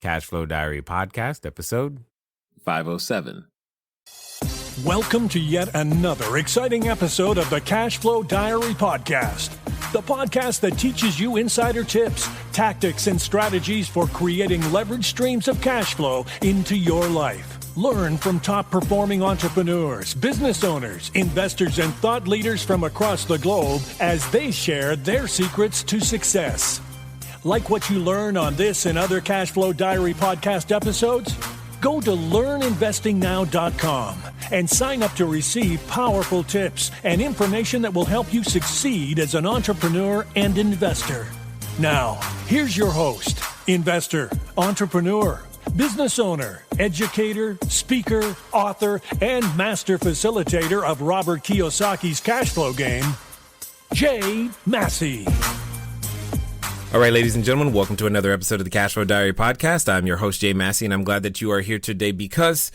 Cashflow Diary Podcast, episode 507. Welcome to yet another exciting episode of the Cashflow Diary Podcast, the podcast that teaches you insider tips, tactics, and strategies for creating leverage streams of cash flow into your life. Learn from top-performing entrepreneurs, business owners, investors, and thought leaders from across the globe as they share their secrets to success. Like what you learn on this and other Cashflow Diary podcast episodes? Go to learninvestingnow.com and sign up to receive powerful tips and information that will help you succeed as an entrepreneur and investor. Now, here's your host, investor, entrepreneur, business owner, educator, speaker, author, and master facilitator of Robert Kiyosaki's cash flow game, Jay Massey. All right, ladies and gentlemen, welcome to another episode of the Cashflow Diary Podcast. I'm your host, Jay Massey, and I'm glad that you are here today because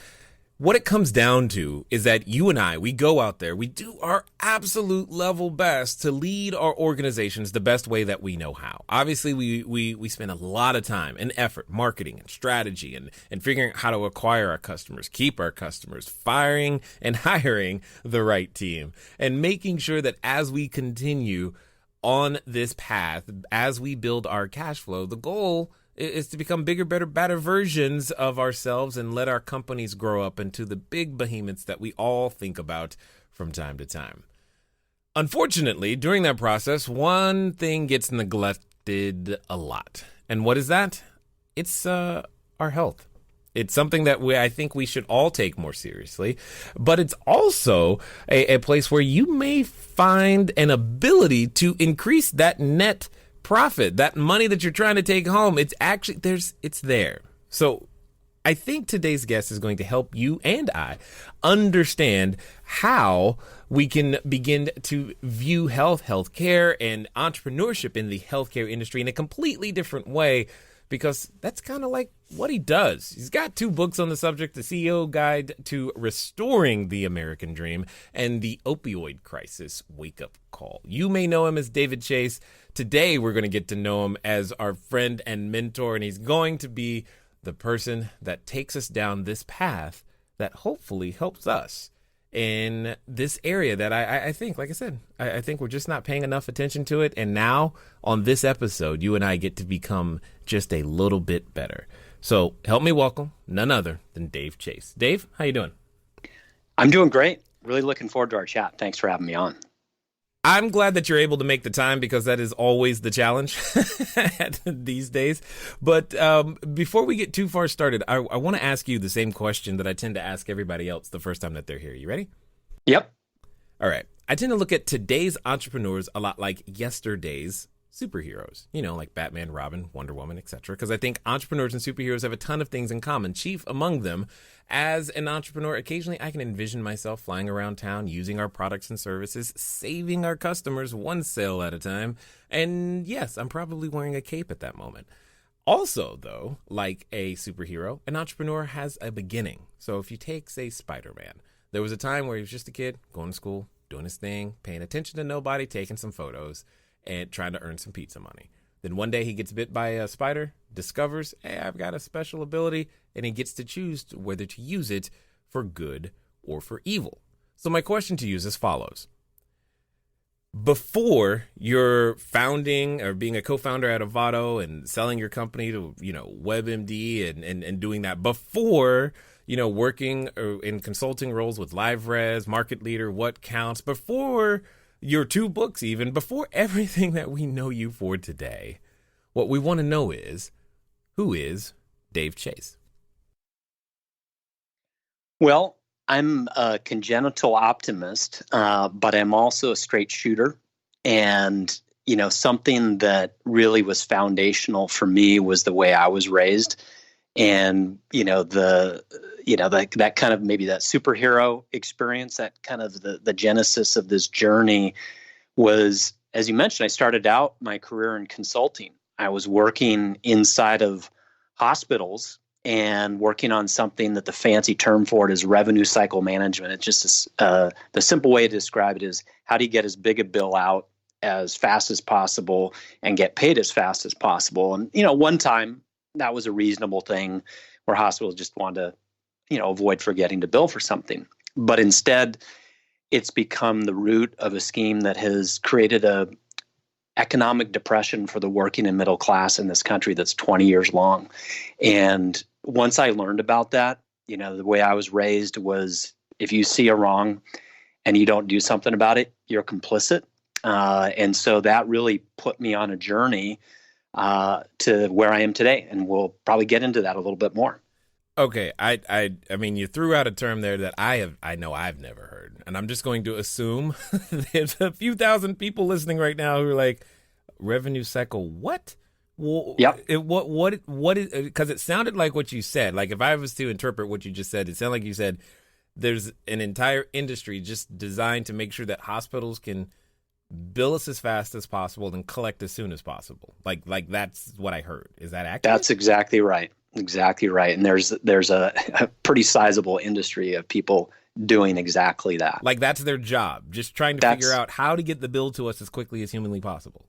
what it comes down to is that you and I, we go out there, we do our absolute level best to lead our organizations the best way that we know how. Obviously, we spend a lot of time and effort marketing and strategy and figuring out how to acquire our customers, keep our customers, firing and hiring the right team, and making sure that as we continue on this path, as we build our cash flow, the goal is to become bigger, better versions of ourselves and let our companies grow up into the big behemoths that we all think about from time to time. Unfortunately, during that process, one thing gets neglected a lot. And what is that? It's our health. It's something that I think we should all take more seriously, but it's also a place where you may find an ability to increase that net profit, that money that you're trying to take home. It's actually it's there. So I think today's guest is going to help you and I understand how we can begin to view healthcare, and entrepreneurship in the healthcare industry in a completely different way, because that's kind of like what he does. He's got 2 books on the subject, The CEO Guide to Restoring the American Dream and The Opioid Crisis Wake-Up Call. You may know him as David Chase. Today, we're going to get to know him as our friend and mentor, and he's going to be the person that takes us down this path that hopefully helps us in this area that I think, like I said, I think we're just not paying enough attention to it. And now on this episode, you and I get to become just a little bit better. So help me welcome none other than Dave Chase. Dave, how you doing? I'm doing great. Really looking forward to our chat. Thanks for having me on. I'm glad that you're able to make the time, because that is always the challenge these days. But before we get too far started, I want to ask you the same question that I tend to ask everybody else the first time that they're here. You ready? Yep. All right. I tend to look at today's entrepreneurs a lot like yesterday's superheroes, like Batman, Robin, Wonder Woman, etc. Because I think entrepreneurs and superheroes have a ton of things in common. Chief among them, as an entrepreneur, occasionally I can envision myself flying around town, using our products and services, saving our customers one sale at a time. And yes, I'm probably wearing a cape at that moment. Also, though, like a superhero, an entrepreneur has a beginning. So if you take, say, Spider-Man, there was a time where he was just a kid going to school, doing his thing, paying attention to nobody, taking some photos, and trying to earn some pizza money. Then one day he gets bit by a spider, discovers, hey, I've got a special ability, and he gets to choose whether to use it for good or for evil. So my question to you is as follows. Before you're founding or being a co-founder at Avado and selling your company to, WebMD and doing that, before, working in consulting roles with LiveRes, MarketLeader, WhatCounts, before your 2 books, even before everything that we know you for today, what we want to know is, who is Dave Chase? Well, I'm a congenital optimist, but I'm also a straight shooter. And, something that really was foundational for me was the way I was raised. And, that kind of maybe that superhero experience, that kind of the genesis of this journey was, as you mentioned, I started out my career in consulting. I was working inside of hospitals and working on something that the fancy term for it is revenue cycle management. It's just the simple way to describe it is, how do you get as big a bill out as fast as possible and get paid as fast as possible? And, one time that was a reasonable thing where hospitals just wanted to, avoid forgetting to bill for something. But instead, it's become the root of a scheme that has created a economic depression for the working and middle class in this country that's 20 years long. And once I learned about that, the way I was raised was, if you see a wrong and you don't do something about it, you're complicit. And so that really put me on a journey to where I am today. And we'll probably get into that a little bit more. Okay, I mean, you threw out a term there that I know I've never heard, and I'm just going to assume there's a few thousand people listening right now who are like, revenue cycle, what? Well, yep. What is? Because it sounded like what you said. Like, if I was to interpret what you just said, it sounded like you said there's an entire industry just designed to make sure that hospitals can bill us as fast as possible and collect as soon as possible. Like that's what I heard. Is that accurate? That's exactly right. Exactly right. And there's a pretty sizable industry of people doing exactly that. Like, that's their job, just trying to figure out how to get the bill to us as quickly as humanly possible.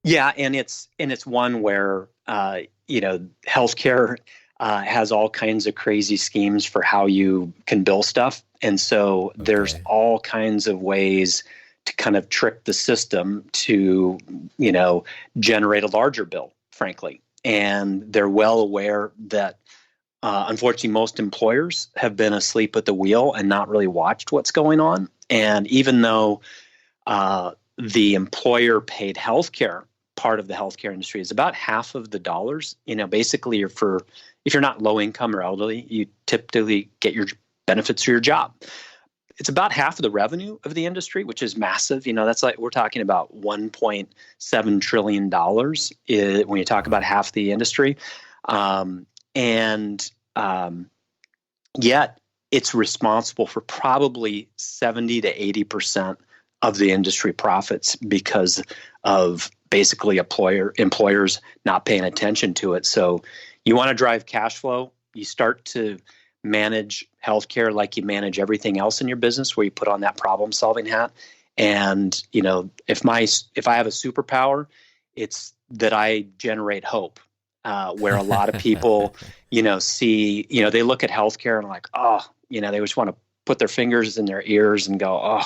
Yeah, and it's one where healthcare has all kinds of crazy schemes for how you can bill stuff, and so there's all kinds of ways to kind of trick the system to generate a larger bill, frankly. And they're well aware that, unfortunately, most employers have been asleep at the wheel and not really watched what's going on. And even though the employer-paid healthcare part of the healthcare industry is about half of the dollars, basically if you're not low income or elderly, you typically get your benefits through your job. It's about half of the revenue of the industry, which is massive. That's like, we're talking about $1.7 trillion when you talk about half the industry. Yet it's responsible for probably 70 to 80% of the industry profits because of basically employers not paying attention to it. So you want to drive cash flow, you start to manage healthcare like you manage everything else in your business, where you put on that problem-solving hat. And if I have a superpower, it's that I generate hope. Where a lot of people, see, they look at healthcare and like, they just want to put their fingers in their ears and go,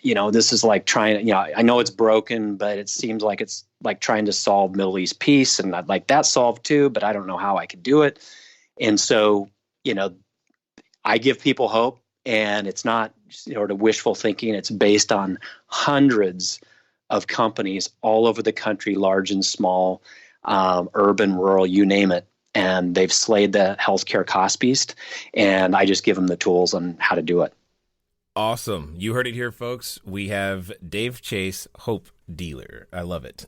this is like trying. I know it's broken, but it seems like it's like trying to solve Middle East peace, and I'd like that solved too, but I don't know how I could do it. And so, I give people hope, and it's not sort of wishful thinking. It's based on hundreds of companies all over the country, large and small, urban, rural, you name it. And they've slayed the healthcare cost beast, and I just give them the tools on how to do it. Awesome. You heard it here, folks. We have Dave Chase, Hope Dealer. I love it.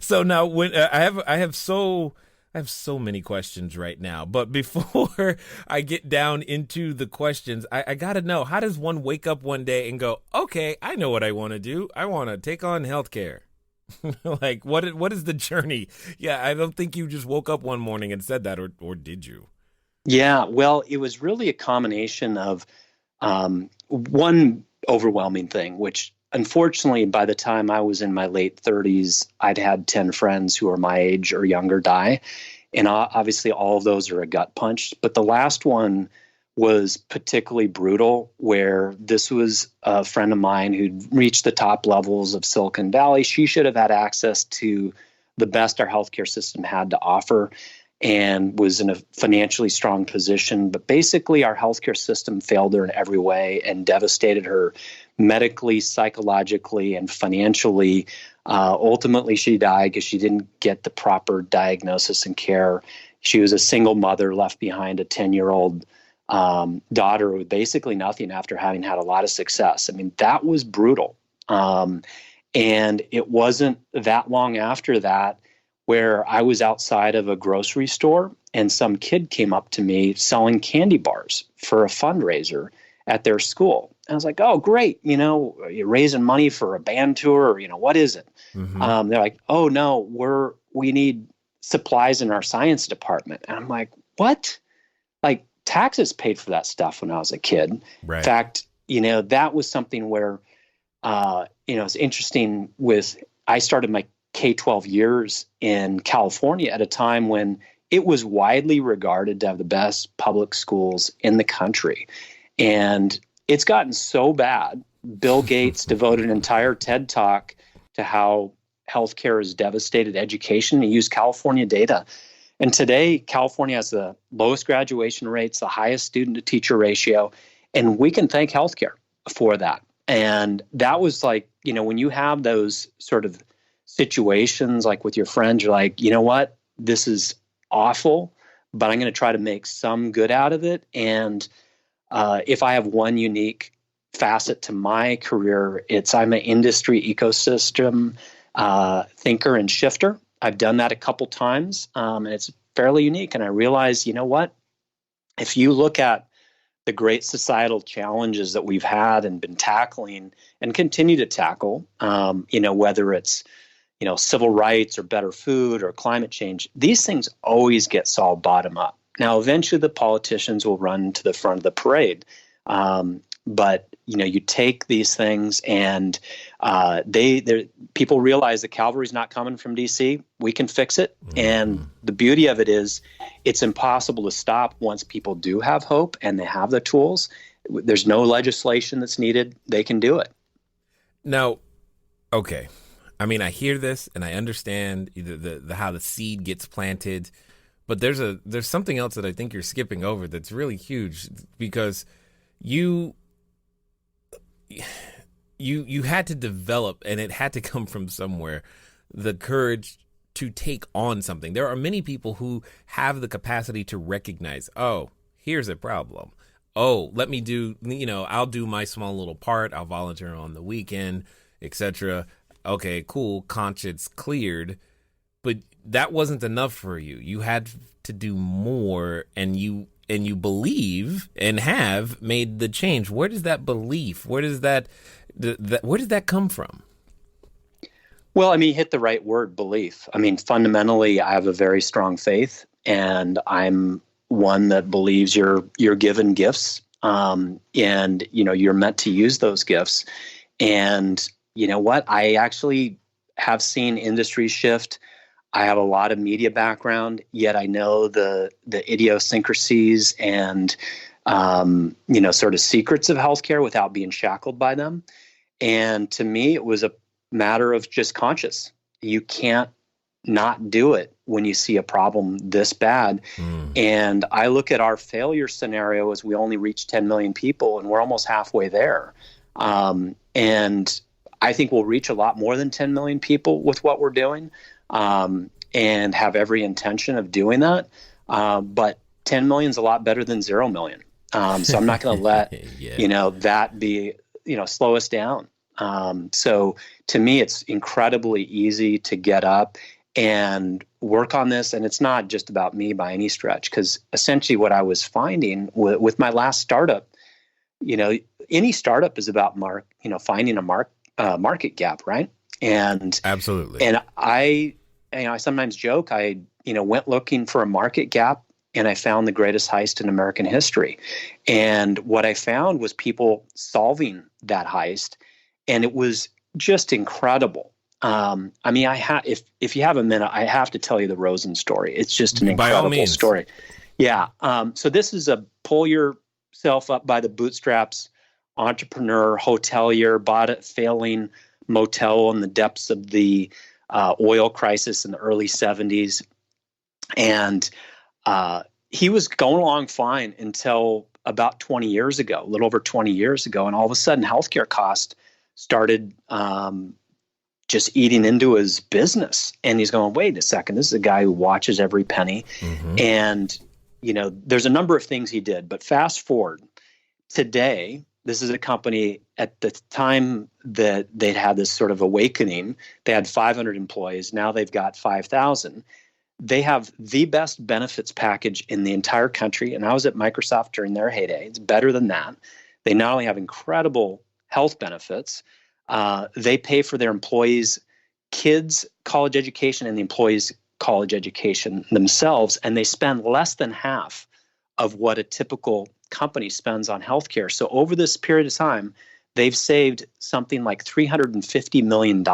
So now when I have so many questions right now, but before I get down into the questions, I got to know, how does one wake up one day and go, okay, I know what I want to do. I want to take on healthcare. Like, what is the journey? Yeah, I don't think you just woke up one morning and said that, or did you? Yeah, well, it was really a combination of one overwhelming thing, which unfortunately, by the time I was in my late 30s, I'd had 10 friends who were my age or younger die. And obviously all of those are a gut punch. But the last one was particularly brutal, where this was a friend of mine who'd reached the top levels of Silicon Valley. She should have had access to the best our healthcare system had to offer and was in a financially strong position. But basically, our healthcare system failed her in every way and devastated her medically, psychologically, and financially. Ultimately, she died because she didn't get the proper diagnosis and care. She was a single mother left behind a 10-year-old daughter with basically nothing after having had a lot of success. I mean, that was brutal. And it wasn't that long after that where I was outside of a grocery store and some kid came up to me selling candy bars for a fundraiser at their school. And I was like, oh, great. You're raising money for a band tour, or, what is it? Mm-hmm. They're like, oh, no, we need supplies in our science department. And I'm like, what? Like, taxes paid for that stuff when I was a kid. Right. In fact, that was something where, it's interesting I started my K-12 years in California at a time when it was widely regarded to have the best public schools in the country. And it's gotten so bad. Bill Gates devoted an entire TED Talk to how healthcare has devastated education. He used California data. And today, California has the lowest graduation rates, the highest student-to-teacher ratio, and we can thank healthcare for that. And that was like, when you have those sort of situations like with your friends, you're like, you know what, this is awful, but I'm going to try to make some good out of it. And if I have one unique facet to my career, it's I'm an industry ecosystem thinker and shifter. I've done that a couple times, and it's fairly unique. And I realized, you know what, if you look at the great societal challenges that we've had and been tackling and continue to tackle, whether it's, civil rights or better food or climate change, these things always get solved bottom up. Now, eventually the politicians will run to the front of the parade. But, you take these things and people realize the cavalry's not coming from D.C. We can fix it. Mm-hmm. And the beauty of it is it's impossible to stop once people do have hope and they have the tools. There's no legislation that's needed. They can do it. Now, okay. I mean, I hear this and I understand the how the seed gets planted, but there's something else that I think you're skipping over that's really huge, because you had to develop, and it had to come from somewhere, the courage to take on something. There are many people who have the capacity to recognize, oh, here's a problem. Oh, let me do, I'll do my small little part. I'll volunteer on the weekend, etc. Okay, cool. Conscience cleared. But that wasn't enough for you. You had to do more, and you believe and have made the change. Where does that belief, where does that come from? Well, you hit the right word, belief. Fundamentally, I have a very strong faith, and I'm one that believes you're given gifts, and you're meant to use those gifts. And you know what? I actually have seen industries shift. I have a lot of media background, yet I know the idiosyncrasies and sort of secrets of healthcare without being shackled by them. And to me, it was a matter of just conscious. You can't not do it when you see a problem this bad. And I look at our failure scenario as we only reach 10 million people, and we're almost halfway there. And I think we'll reach a lot more than 10 million people with what we're doing, and have every intention of doing that. But 10 million is a lot better than 0 million. So I'm not going to let, that be, slow us down. So to me, it's incredibly easy to get up and work on this. And it's not just about me by any stretch, because essentially what I was finding with my last startup, any startup is about finding a market gap, right? And absolutely. And I sometimes joke, I went looking for a market gap, and I found the greatest heist in American history. And what I found was people solving that heist, and it was just incredible. If you have a minute, I have to tell you the Rosen story. It's just an incredible story. Yeah. So this is a pull yourself up by the bootstraps entrepreneur, hotelier, bought a failing motel in the depths of the oil crisis in the early 70s. And he was going along fine until about 20 years ago, a little over 20 years ago. And all of a sudden, healthcare costs started just eating into his business. And he's going, wait a second, this is a guy who watches every penny. Mm-hmm. And, there's a number of things he did. But fast forward, today, this is a company at the time that they'd had this sort of awakening. They had 500 employees. Now they've got 5,000. They have the best benefits package in the entire country. And I was at Microsoft during their heyday. It's better than that. They not only have incredible health benefits, they pay for their employees' kids' college education and the employees' college education themselves. And they spend less than half of what a typical company spends on healthcare. So over this period of time, they've saved something like $350 million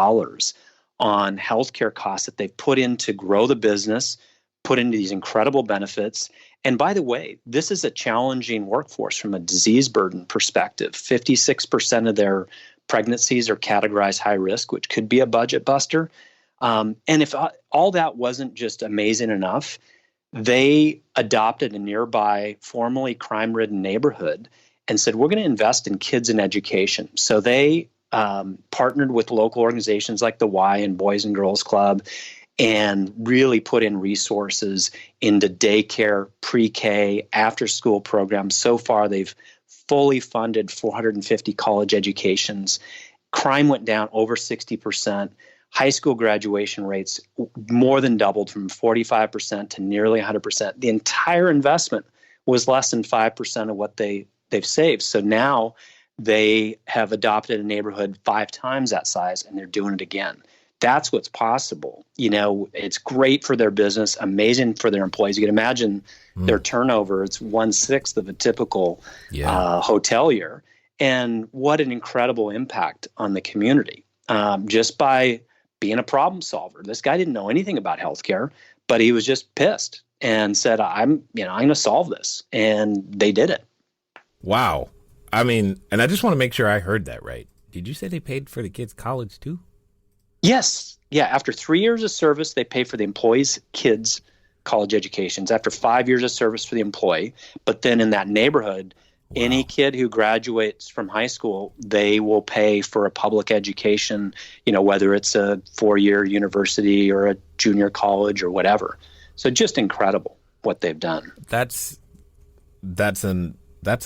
on healthcare costs that they've put in to grow the business, put into these incredible benefits. And by the way, this is a challenging workforce from a disease burden perspective. 56% of their pregnancies are categorized high risk, which could be a budget buster. And if all that wasn't just amazing enough, they adopted a nearby formerly crime-ridden neighborhood and said, we're going to invest in kids and education. So they partnered with local organizations like the Y and Boys and Girls Club and really put in resources into daycare, pre-K, after-school programs. So far, they've fully funded 450 college educations. Crime went down over 60%. High school graduation rates more than doubled from 45% to nearly 100%. The entire investment was less than 5% of what they've saved. So now they have adopted a neighborhood 5 times that size, and they're doing it again. That's what's possible. It's great for their business, amazing for their employees. You can imagine their turnover. It's 1/6 of a typical hotelier. And what an incredible impact on the community just by being a problem solver. This guy didn't know anything about healthcare, but he was just pissed and said, I'm going to solve this. And they did it. Wow. I mean, and I just want to make sure I heard that right. Did you say they paid for the kids' college too? Yes. Yeah. After 3 years of service, they pay for the employee's kids' college educations. After 5 years of service for the employee. But then in that neighborhood, any kid who graduates from high school, they will pay for a public education, whether it's a 4-year university or a junior college or whatever. So just incredible what they've done. That's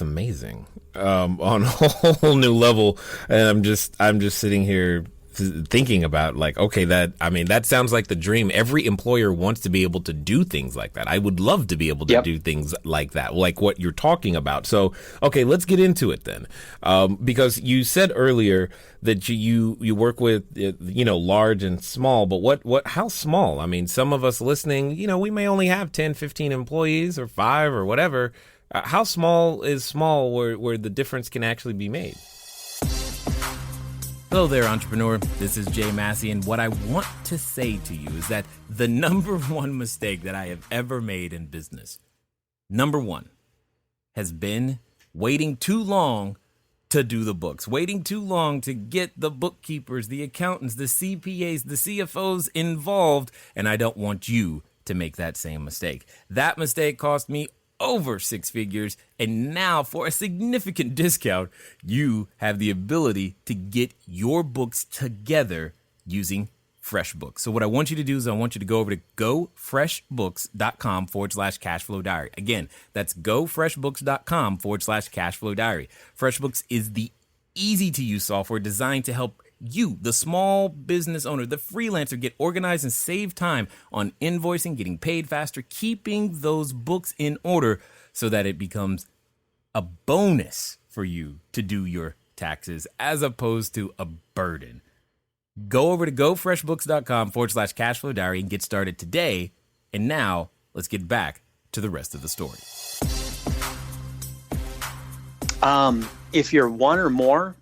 amazing on a whole new level. And I'm just sitting here thinking about that sounds like the dream. Every employer wants to be able to do things like that. I would love to be able to do things like that, like what you're talking about. So, okay, let's get into it then. Because you said earlier that you work with, large and small, but how small? I mean, some of us listening, we may only have 10, 15 employees or 5 or whatever. How small is small where the difference can actually be made? Hello there, entrepreneur. This is Jay Massey, and what I want to say to you is that the number one mistake that I have ever made in business, number one, has been waiting too long to do the books, waiting too long to get the bookkeepers, the accountants, the CPAs, the CFOs involved, and I don't want you to make that same mistake. That mistake cost me over 6 figures, and now for a significant discount, you have the ability to get your books together using FreshBooks. So what I want you to do is I want you to go over to gofreshbooks.com/cashflow diary. Again, that's gofreshbooks.com/cashflow diary. FreshBooks is the easy to use software designed to help you, the small business owner, the freelancer, get organized and save time on invoicing, getting paid faster, keeping those books in order so that it becomes a bonus for you to do your taxes as opposed to a burden. Go over to gofreshbooks.com/cashflow diary and get started today. And now let's get back to the rest of the story. If you're one or more,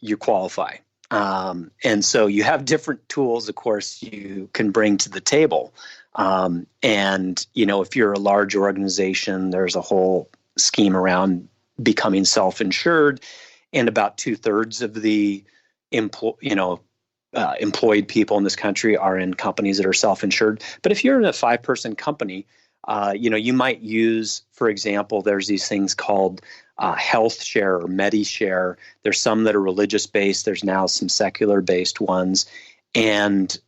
you qualify. And so you have different tools, of course, you can bring to the table. If you're a large organization, there's a whole scheme around becoming self-insured, and about 2/3 of the employed people in this country are in companies that are self-insured. But if you're in a 5-person company, you might use, for example, there's these things called Health Share or MediShare. There's some that are religious-based. There's now some secular-based ones. And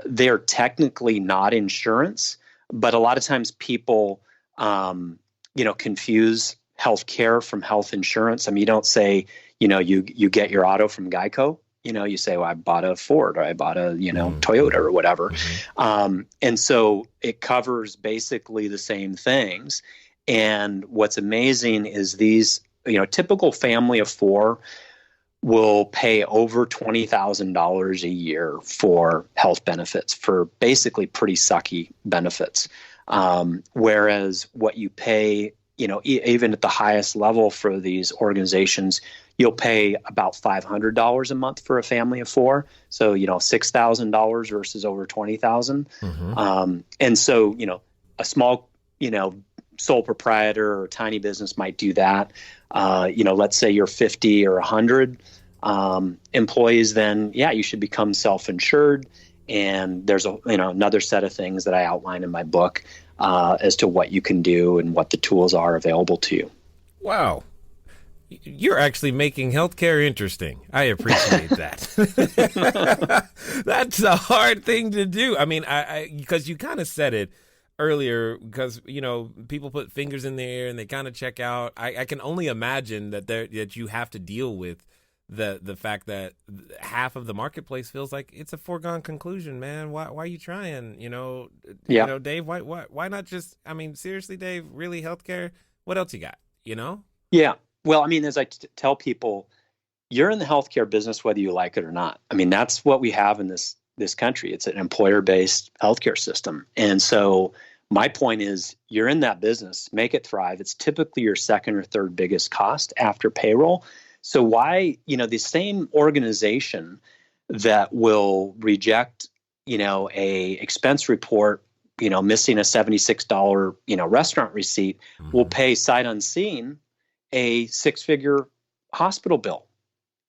they're technically not insurance, but a lot of times people, confuse health care from health insurance. I mean, you don't say, you get your auto from Geico. You say, well, I bought a Ford or I bought a, Toyota or whatever. And so it covers basically the same things. And what's amazing is these, typical family of 4 will pay over $20,000 a year for health benefits, for basically pretty sucky benefits. Whereas what you pay, even at the highest level for these organizations, you'll pay about $500 a month for a family of four. So, $6,000 versus over 20,000. And so, a small, sole proprietor or tiny business might do that. Let's say you're 50 or 100 employees, then you should become self-insured. And there's another set of things that I outline in my book as to what you can do and what the tools are available to you. Wow. You're actually making healthcare interesting. I appreciate that. That's a hard thing to do. I mean, because you kind of said it earlier, because, people put fingers in the air and they kind of check out. I can only imagine that you have to deal with the fact that half of the marketplace feels like it's a foregone conclusion, man. Why are you trying? Dave, why not just, seriously, Dave, really healthcare? What else you got? Yeah. Well, as I tell people, you're in the healthcare business whether you like it or not. That's what we have in this country. It's an employer-based healthcare system. And so my point is, you're in that business, make it thrive. It's typically your second or third biggest cost after payroll. So why, the same organization that will reject, a expense report, missing a $76, restaurant receipt, will pay sight unseen a six-figure hospital bill,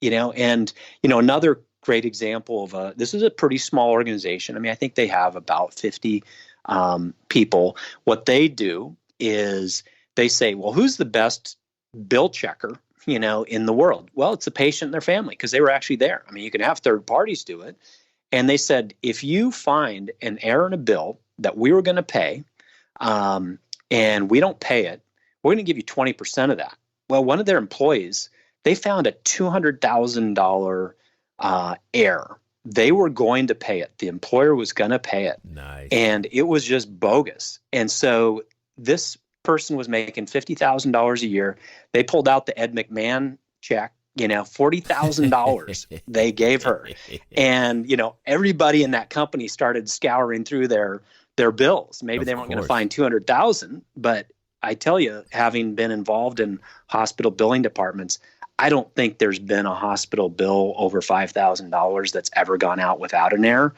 and, another great example of this is a pretty small organization. I think they have about 50 people. What they do is they say, well, who's the best bill checker, in the world? Well, it's the patient and their family, because they were actually there. You can have third parties do it. And they said, if you find an error in a bill that we were going to pay, and we don't pay it, we're going to give you 20% of that. Well, one of their employees, they found a $200,000 error. They were going to pay it. The employer was going to pay it. Nice. And it was just bogus. And so this person was making $50,000 a year. They pulled out the Ed McMahon check, $40,000 they gave her. And, everybody in that company started scouring through their bills. Maybe they weren't going to find $200,000, but I tell you, having been involved in hospital billing departments, I don't think there's been a hospital bill over $5,000 that's ever gone out without an error.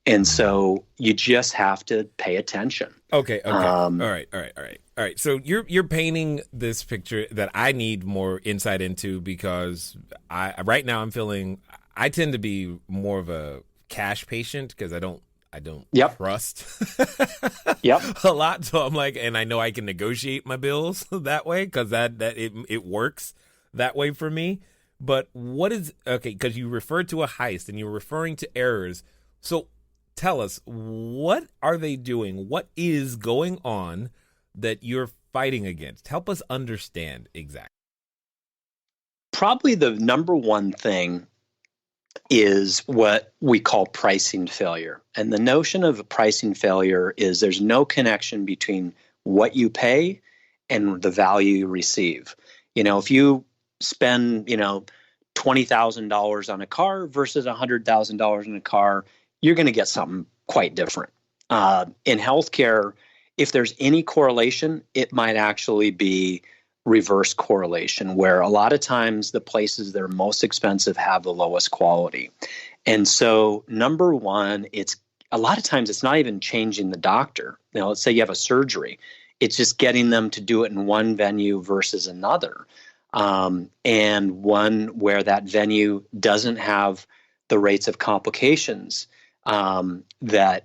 And so you just have to pay attention. Okay. All right. So you're painting this picture that I need more insight into, because right now I tend to be more of a cash patient, because I don't trust a lot. So I'm like, and I know I can negotiate my bills that way, because it works that way for me. But because you referred to a heist and you're referring to errors. So tell us, what are they doing? What is going on that you're fighting against? Help us understand exactly. Probably the number one thing is what we call pricing failure. And the notion of a pricing failure is there's no connection between what you pay and the value you receive. If you spend, $20,000 on a car versus $100,000 in a car, you're going to get something quite different. In healthcare, if there's any correlation, it might actually be reverse correlation, where a lot of times the places that are most expensive have the lowest quality. And so, number one, a lot of times it's not even changing the doctor. Let's say you have a surgery. It's just getting them to do it in one venue versus another. And one where that venue doesn't have the rates of complications that,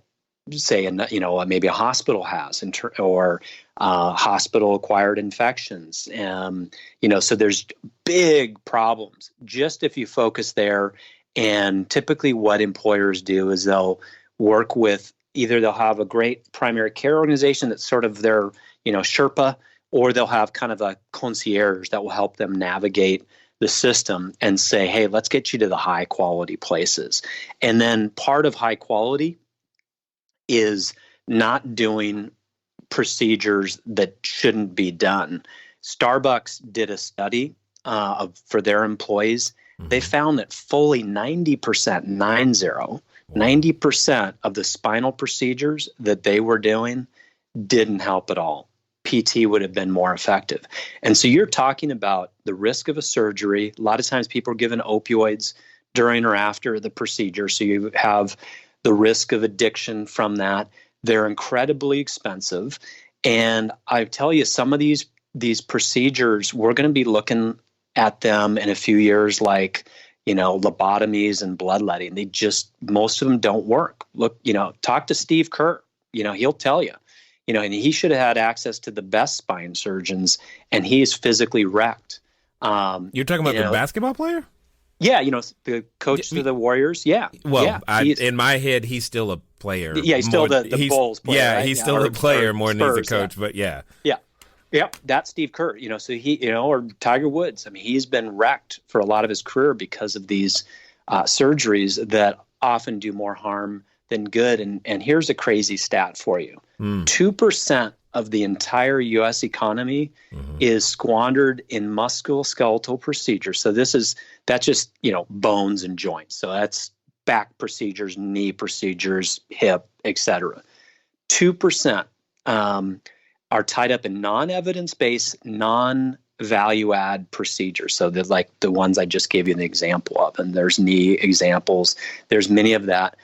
say, maybe a hospital has, or hospital-acquired infections. So there's big problems just if you focus there. And typically what employers do is they'll work with, either they'll have a great primary care organization that's sort of their, Sherpa, or they'll have kind of a concierge that will help them navigate the system and say, hey, let's get you to the high quality places. And then part of high quality is not doing procedures that shouldn't be done. Starbucks did a study for their employees. Mm-hmm. They found that fully 90% of the spinal procedures that they were doing didn't help at all. PT would have been more effective. And so you're talking about the risk of a surgery. A lot of times people are given opioids during or after the procedure. So you have the risk of addiction from that. They're incredibly expensive. And I tell you, some of these procedures, we're going to be looking at them in a few years like, lobotomies and bloodletting. Most of them don't work. Look, talk to Steve Kerr. He'll tell you. And he should have had access to the best spine surgeons, and he's physically wrecked. You're talking about the basketball player? Yeah, the coach of the Warriors. Yeah. Well, in my head, he's still a player. Yeah, he's still the Bulls player. Yeah, right? he's still a player more than he's a coach, yeah. but yeah. Yeah. Yep, that's Steve Kerr. So he, or Tiger Woods. I mean, he's been wrecked for a lot of his career because of these surgeries that often do more harm than good. And here's a crazy stat for you. 2% of the entire U.S. economy is squandered in musculoskeletal procedures. So that's just, bones and joints. So that's back procedures, knee procedures, hip, et cetera. 2% are tied up in non-evidence-based, non-value-add procedures. So there's like the ones I just gave you an example of, and there's knee examples. There's many of that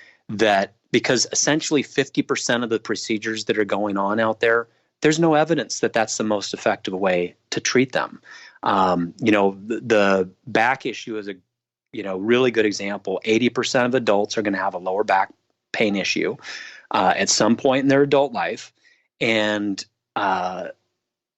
because essentially 50% of the procedures that are going on out there, there's no evidence that that's the most effective way to treat them. The back issue is a really good example. 80% of adults are going to have a lower back pain issue at some point in their adult life, and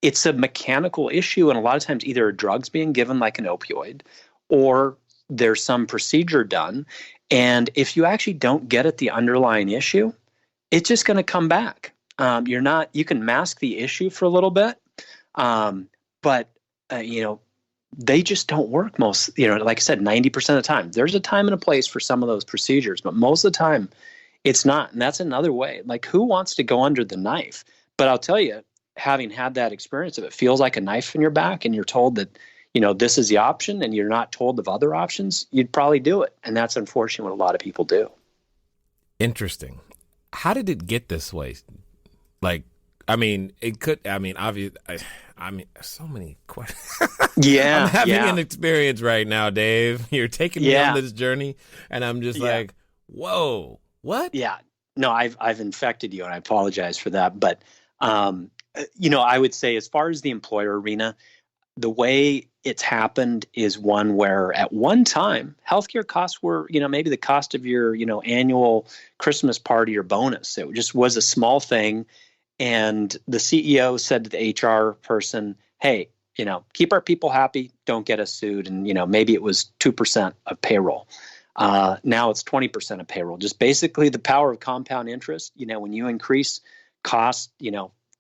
it's a mechanical issue, and a lot of times either a drug's being given like an opioid, or there's some procedure done. And if you actually don't get at the underlying issue, it's just going to come back. You can mask the issue for a little bit, but they just don't work most, like I said, 90% of the time. There's a time and a place for some of those procedures, but most of the time it's not. And that's another way. Like, who wants to go under the knife? But I'll tell you, having had that experience, if it feels like a knife in your back and you're told that, this is the option and you're not told of other options, you'd probably do it. And that's unfortunately what a lot of people do. Interesting. How did it get this way? Obviously, so many questions. Yeah. I'm having an experience right now, Dave. You're taking me on this journey, and I'm just like, whoa, what? Yeah. No, I've infected you, and I apologize for that. But, I would say as far as the employer arena, the way it's happened is one where at one time, healthcare costs were, maybe the cost of your, annual Christmas party or bonus. It just was a small thing. And the CEO said to the HR person, hey, keep our people happy, don't get us sued. And, maybe it was 2% of payroll. Now it's 20% of payroll. Just basically the power of compound interest. When you increase cost,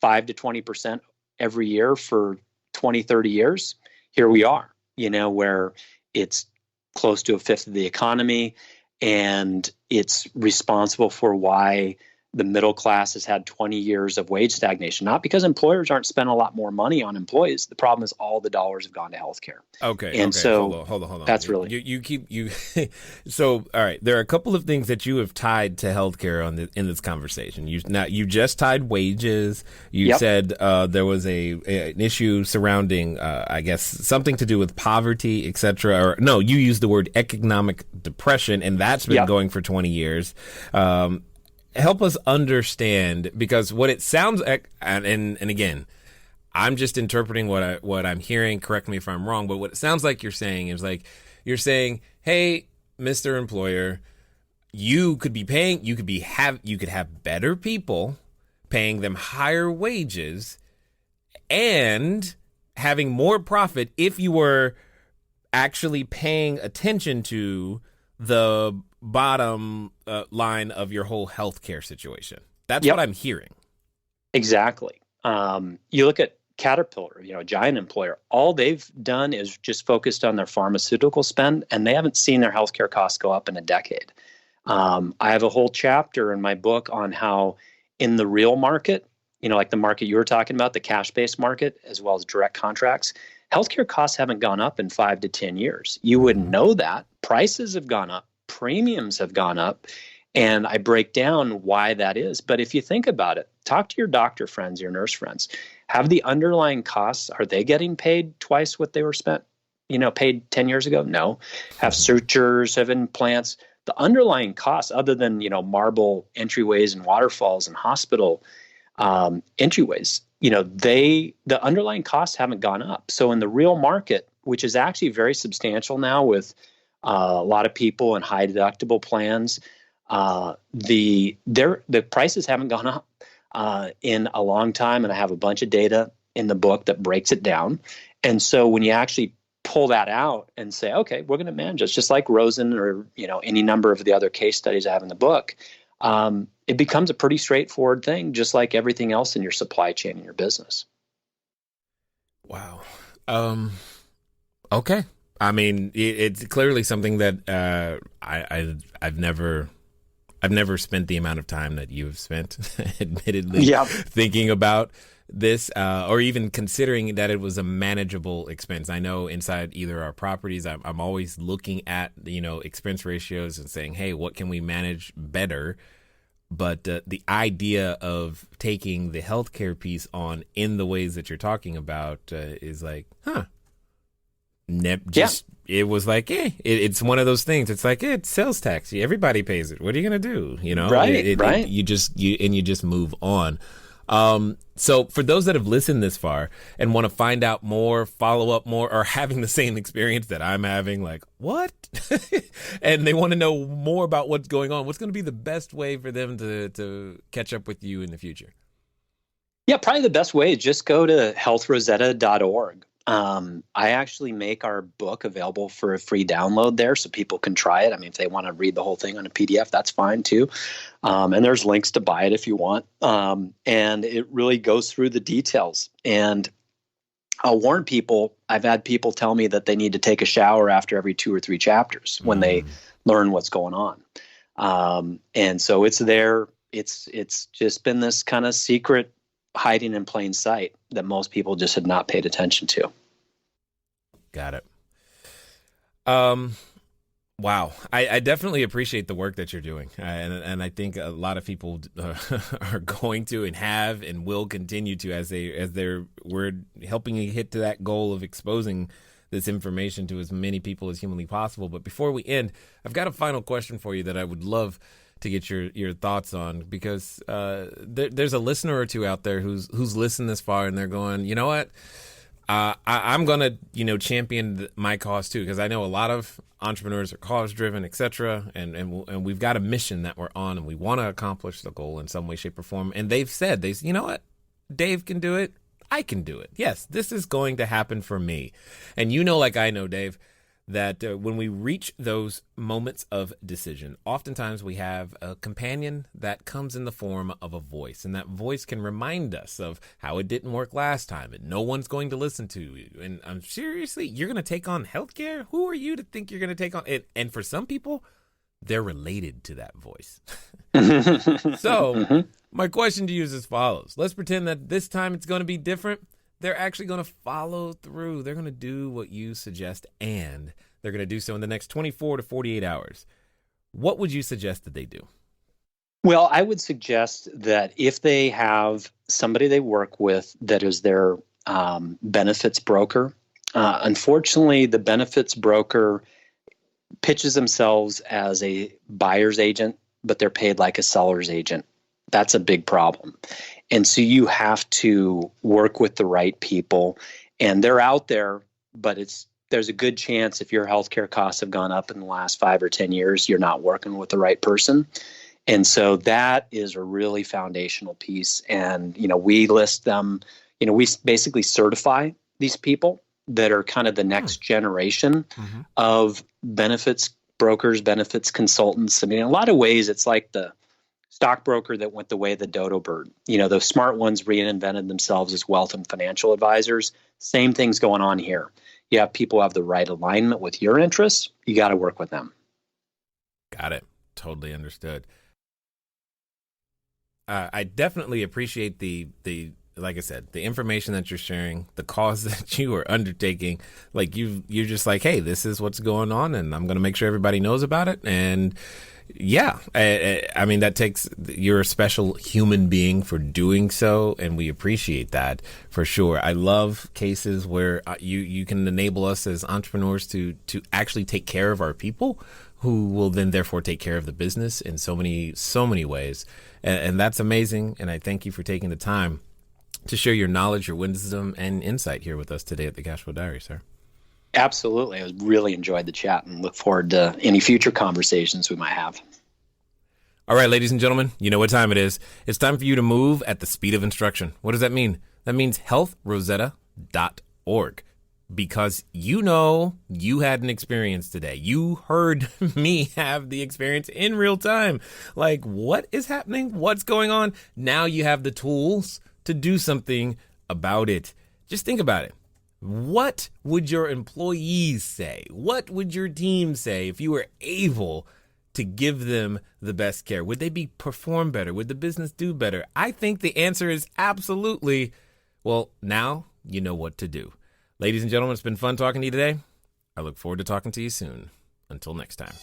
5 to 20% every year for 20, 30 years, here we are, where it's close to a fifth of the economy, and it's responsible for why the middle class has had 20 years of wage stagnation, not because employers aren't spending a lot more money on employees. The problem is all the dollars have gone to healthcare. Okay. And so hold on. That's really, so, all right. There are a couple of things that you have tied to healthcare in this conversation. You just tied wages. You said, there was an issue surrounding, I guess, something to do with poverty, et cetera. Or no, you used the word economic depression, and that's been going for 20 years. Help us understand, because what it sounds like, and again, I'm just interpreting what I'm hearing. Correct me if I'm wrong, but what it sounds like you're saying is like, you're saying, hey, Mr. Employer, you could have better people, paying them higher wages and having more profit if you were actually paying attention to the bottom line of your whole healthcare situation. That's what I'm hearing. Exactly. You look at Caterpillar, a giant employer. All they've done is just focused on their pharmaceutical spend, and they haven't seen their healthcare costs go up in a decade. I have a whole chapter in my book on how in the real market, like the market you were talking about, the cash-based market, as well as direct contracts, healthcare costs haven't gone up in 5 to 10 years. You wouldn't know that. Prices have gone up. Premiums have gone up, and I break down why that is. But if you think about it, talk to your doctor friends, your nurse friends. Have the underlying costs, are they getting paid twice what they were paid 10 years ago? No. Have sutures, have implants. The underlying costs, other than, marble entryways and waterfalls and hospital entryways, the underlying costs haven't gone up. So in the real market, which is actually very substantial now with a lot of people and high deductible plans, the prices haven't gone up in a long time. And I have a bunch of data in the book that breaks it down. And so when you actually pull that out and say, okay, we're going to manage this, just like Rosen or, any number of the other case studies I have in the book, it becomes a pretty straightforward thing, just like everything else in your supply chain in your business. Wow. Okay. I mean, it's clearly something that I've never spent the amount of time that you've spent, admittedly, thinking about this, or even considering that it was a manageable expense. I know inside either our properties, I'm always looking at, expense ratios and saying, hey, what can we manage better? But the idea of taking the healthcare piece on in the ways that you're talking about is like, it was like, it's one of those things. It's like, it's sales tax. Everybody pays it. What are you going to do? Right. You just move on. So for those that have listened this far and want to find out more, follow up more, or having the same experience that I'm having, like, what? And they want to know more about what's going on, what's going to be the best way for them to catch up with you in the future? Yeah, probably the best way is just go to healthrosetta.org. I actually make our book available for a free download there so people can try it. I mean, if they want to read the whole thing on a PDF, that's fine too. And there's links to buy it if you want. And it really goes through the details. And I'll warn people, I've had people tell me that they need to take a shower after every 2 or 3 chapters when they learn what's going on. And so it's there. It's just been this kind of secret hiding in plain sight that most people just had not paid attention to. Got it. Wow. I definitely appreciate the work that you're doing. And I think a lot of people are going to and have and will continue to we're helping you hit to that goal of exposing this information to as many people as humanly possible. But before we end, I've got a final question for you that I would love to get your thoughts on, because there's a listener or two out there who's listened this far and they're going, you know what? I'm going to, champion my cause too, because I know a lot of entrepreneurs are cause driven, et cetera. And we've got a mission that we're on and we want to accomplish the goal in some way, shape or form. And they've said, you know what? Dave can do it. I can do it. Yes, this is going to happen for me. And like I know, Dave, that when we reach those moments of decision, oftentimes we have a companion that comes in the form of a voice, and that voice can remind us of how it didn't work last time and no one's going to listen to you. And I'm seriously, you're going to take on healthcare? Who are you to think you're going to take on it? And for some people, they're related to that voice. So my question to you is as follows. Let's pretend that this time it's going to be different. They're actually going to follow through. They're going to do what you suggest, and they're going to do so in the next 24 to 48 hours. What would you suggest that they do? Well, I would suggest that if they have somebody they work with that is their benefits broker, unfortunately, the benefits broker pitches themselves as a buyer's agent, but they're paid like a seller's agent. That's a big problem. And so you have to work with the right people, and they're out there, but there's a good chance if your healthcare costs have gone up in the last 5 or 10 years, you're not working with the right person. And so that is a really foundational piece. And, we list them, we basically certify these people that are kind of the next generation of benefits brokers, benefits consultants. I mean, in a lot of ways, it's like the stockbroker that went the way of the dodo bird. The smart ones reinvented themselves as wealth and financial advisors. Same thing's going on here. You have people who have the right alignment with your interests. You got to work with them. Got it. Totally understood. I definitely appreciate the like I said, the information that you're sharing, the cause that you are undertaking. Like you're just like, hey, this is what's going on, and I'm going to make sure everybody knows about it. And Yeah, I mean, you're a special human being for doing so, and we appreciate that for sure. I love cases where you can enable us as entrepreneurs to actually take care of our people, who will then therefore take care of the business in so many ways, and that's amazing. And I thank you for taking the time to share your knowledge, your wisdom, and insight here with us today at the Cashflow Diary, sir. Absolutely. I really enjoyed the chat and look forward to any future conversations we might have. All right, ladies and gentlemen, you know what time it is. It's time for you to move at the speed of instruction. What does that mean? That means healthrosetta.org. Because you had an experience today. You heard me have the experience in real time. Like, what is happening? What's going on? Now you have the tools to do something about it. Just think about it. What would your employees say? What would your team say if you were able to give them the best care? Would they perform better? Would the business do better? I think the answer is absolutely. Well, now you know what to do. Ladies and gentlemen, it's been fun talking to you today. I look forward to talking to you soon. Until next time.